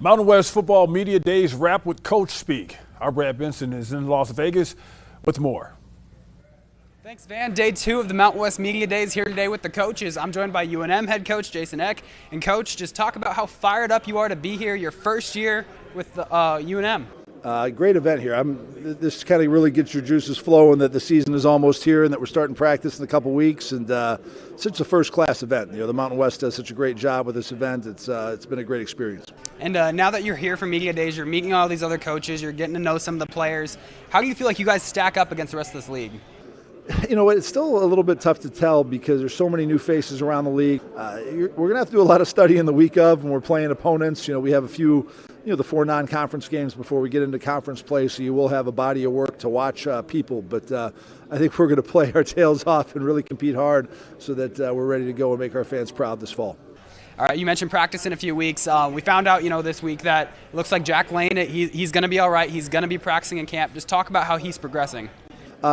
Mountain West Football Media Days wrap with Coach Speak. Our Brad Benson is in Las Vegas with more. Thanks, Van. Day 2 of the Mountain West Media Days here today with the coaches. I'm joined by UNM head coach Jason Eck. And Coach, just talk about how fired up you are to be here your first year with the UNM. Great event here. This kind of really gets your juices flowing that the season is almost here and that we're starting practice in a couple weeks. And such a first-class event. You know, the Mountain West does such a great job with this event. It's been a great experience. And now that you're here for Media Days, you're meeting all these other coaches, you're getting to know some of the players. How do you feel like you guys stack up against the rest of this league? You know, it's still a little bit tough to tell because there's so many new faces around the league. We're going to have to do a lot of studying the week of when we're playing opponents. You know, we have a few, the 4 non-conference games before we get into conference play, so you will have a body of work to watch people. But I think we're going to play our tails off and really compete hard so that we're ready to go and make our fans proud this fall. All right, you mentioned practice in a few weeks. We found out, this week that it looks like Jack Lane, he's going to be all right. He's going to be practicing in camp. Just talk about how he's progressing.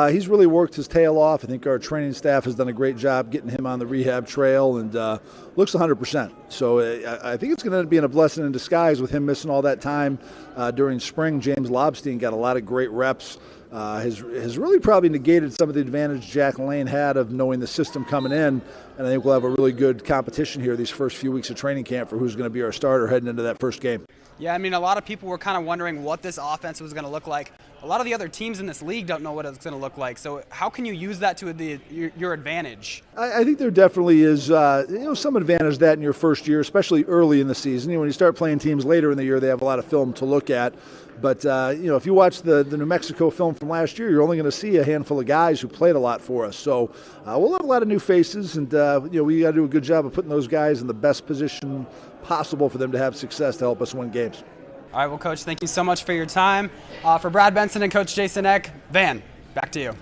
He's really worked his tail off. I think our training staff has done a great job getting him on the rehab trail and looks 100%. So I think it's going to be a blessing in disguise with him missing all that time during spring. James Lobstein got a lot of great reps. Has really probably negated some of the advantage Jack Lane had of knowing the system coming in. And I think we'll have a really good competition here these first few weeks of training camp for who's going to be our starter heading into that first game. Yeah, I mean, a lot of people were kind of wondering what this offense was going to look like. A lot of the other teams in this league don't know what it's going to look like. So how can you use that to your advantage? I think there definitely is some advantage that in your first year, especially early in the season. When you start playing teams later in the year, they have a lot of film to look at. But, if you watch the New Mexico film from last year, you're only going to see a handful of guys who played a lot for us. So we'll have a lot of new faces, and, we got to do a good job of putting those guys in the best position possible for them to have success to help us win games. All right, well, Coach, thank you so much for your time. For Brad Benson and Coach Jason Eck, Van, back to you.